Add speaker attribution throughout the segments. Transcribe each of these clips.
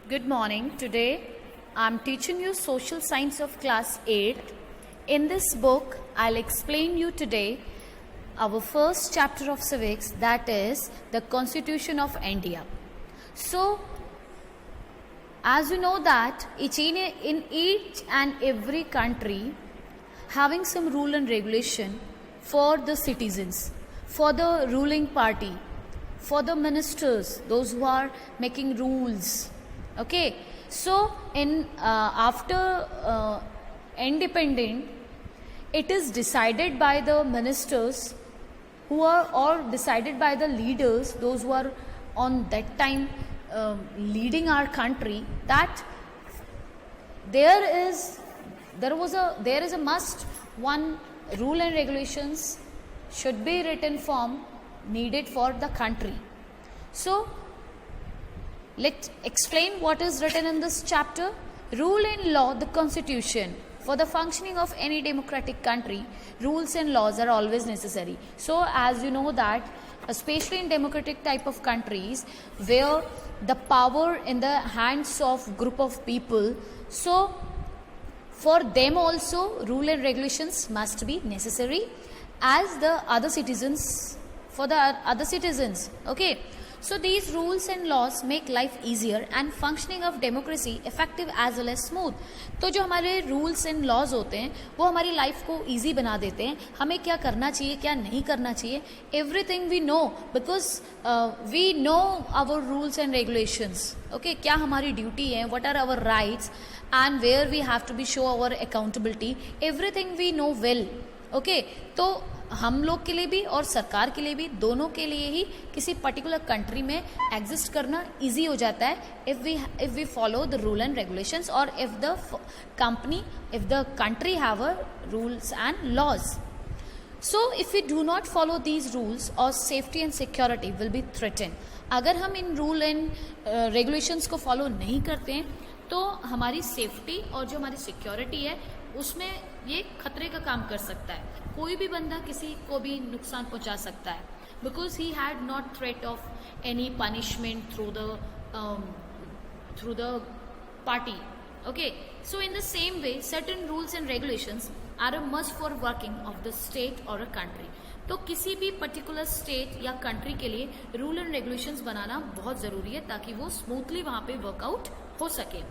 Speaker 1: Good morning. Today I'm teaching you social science of class 8. In this book, I'll explain you today our first chapter of civics, that is the Constitution of India. So, as you know that in each and every country having some rule and regulation for the citizens, for the ruling party, for the ministers, those who are making rules. Okay, so in after independent, it is decided by the ministers who are, or decided by the leaders, those who are on that time leading our country, that there is a must one rule and regulations should be written form needed for the country. So let's explain what is written in this chapter. Rule and law, the constitution. For the functioning of any democratic country, rules and laws are always necessary. So as you know that, especially in democratic type of countries where the power in the hands of group of people, so for them also rule and regulations must be necessary as the other citizens, for the other citizens. Okay, so these rules and laws make life easier and functioning of democracy effective as well as smooth. तो जो हमारे rules and laws होते हैं वो हमारी life को easy बना देते हैं. हमें क्या करना चाहिए, क्या नहीं करना चाहिए, everything we know because we know our rules and regulations. Okay, क्या हमारी ड्यूटी है, what are our rights and where we have to be show our accountability, everything we know well. Okay, तो हम लोग के लिए भी और सरकार के लिए भी, दोनों के लिए ही किसी पर्टिकुलर कंट्री में एग्जिस्ट करना इजी हो जाता है if we follow the rule and regulations और if the country have a rules and laws. So if we do not follow these rules और safety and security will be threaten. अगर हम इन rule and regulations को follow नहीं करते हैं तो हमारी सेफ्टी और जो हमारी सिक्योरिटी है उसमें ये खतरे का काम कर सकता है. कोई भी बंदा किसी को भी नुकसान पहुंचा सकता है because he had not threat of any punishment through the party. Okay, so in the same way certain rules and regulations are a must for working of the state और अ कंट्री. तो किसी भी particular state या country के लिए rule and regulations बनाना बहुत ज़रूरी है ताकि वो स्मूथली वहाँ पे वर्कआउट हो सके.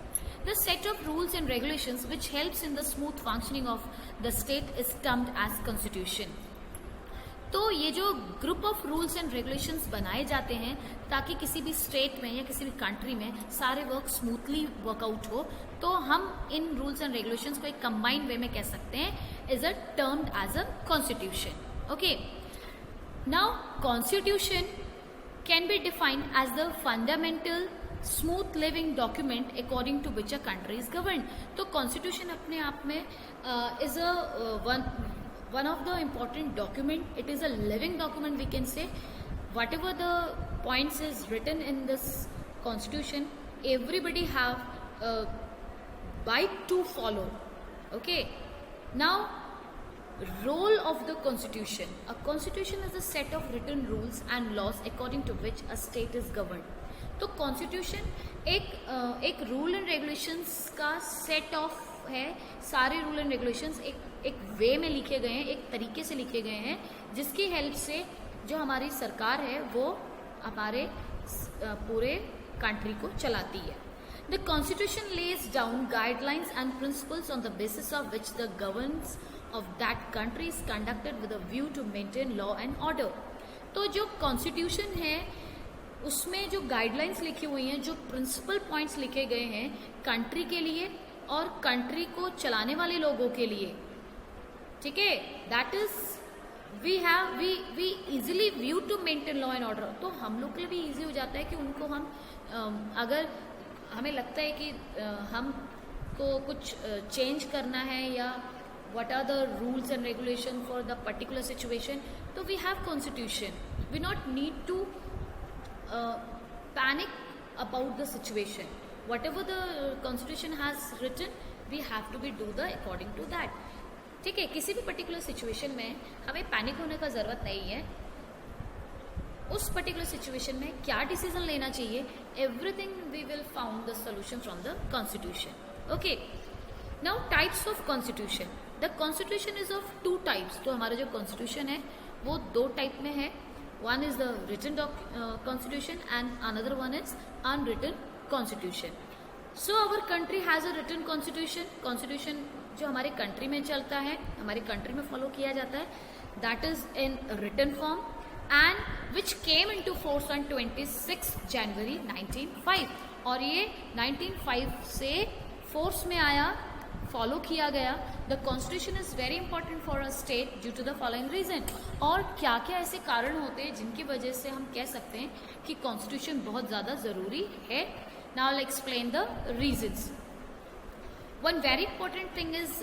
Speaker 1: The set of rules and regulations which helps in the smooth functioning of the state is termed as constitution. तो ये जो group of rules and regulations बनाए जाते हैं ताकि किसी भी स्टेट में या किसी भी कंट्री में सारे वर्क स्मूथली वर्कआउट हो, तो हम इन रूल्स एंड रेगुलेशंस को एक कंबाइंड वे में कह सकते हैं is a termed as a constitution. Okay, now constitution can be defined as the fundamental smooth living document according to which a country is govern. तो कॉन्स्टिट्यूशन अपने आप में is a one of the important document. It is a living document, we can say. Whatever the points is written in this constitution, everybody have a right to follow. Okay, now role of the constitution. A constitution is a set of written rules and laws according to which a state is governed. तो constitution एक rule and regulations का set of है. सारे rule and regulations एक वे में लिखे गए हैं, एक तरीके से लिखे गए हैं जिसकी हेल्प से जो हमारी सरकार है वो हमारे पूरे कंट्री को चलाती है. The constitution lays down guidelines and principles on the basis of which the governance of that country is conducted with a view to maintain law and order. तो जो कॉन्स्टिट्यूशन है उसमें जो गाइडलाइंस लिखी हुई हैं, जो प्रिंसिपल पॉइंट्स लिखे गए हैं कंट्री के लिए और कंट्री को चलाने वाले लोगों के लिए, ठीक है, that is we easily view to maintain law and order. तो हम लोग के लिए भी इजी हो जाता है कि उनको हम अगर हमें लगता है कि हमको कुछ चेंज करना है या what are the rules and regulation for the particular situation, so we have constitution. We not need to panic about the situation. Whatever the constitution has written, we have to be do the according to that. ठीक है, किसी भी particular situation में हमें panic होने का ज़रूरत नहीं है. उस पर्टिकुलर सिचुएशन में क्या डिसीजन लेना चाहिए, everything we will found the solution from the constitution. Okay, now types of constitution. The constitution is of two types. तो हमारा जो कॉन्स्टिट्यूशन है वो दो टाइप में है. One is the written constitution and another one is unwritten constitution. So our country has a written constitution. Constitution जो हमारे कंट्री में चलता है, हमारे कंट्री में फॉलो किया जाता है, that is in written form and which came into force on 26 January 1905. और ये 1905 से फोर्स में आया, फॉलो किया गया. The constitution is very important for a state due to the following reason. और क्या क्या ऐसे कारण होते हैं जिनकी वजह से हम कह सकते हैं कि कॉन्स्टिट्यूशन बहुत ज़्यादा ज़रूरी है. Now I will explain the reasons. One very important thing is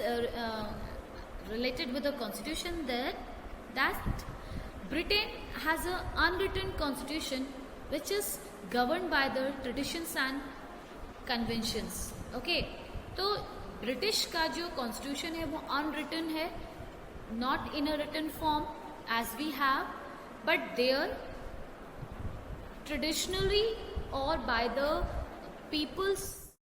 Speaker 1: related with the constitution, that Britain has an unwritten constitution which is governed by the traditions and conventions. Okay, तो British का जो constitution है वो unwritten है, not in a written form as we have, but there traditionally और by the peoples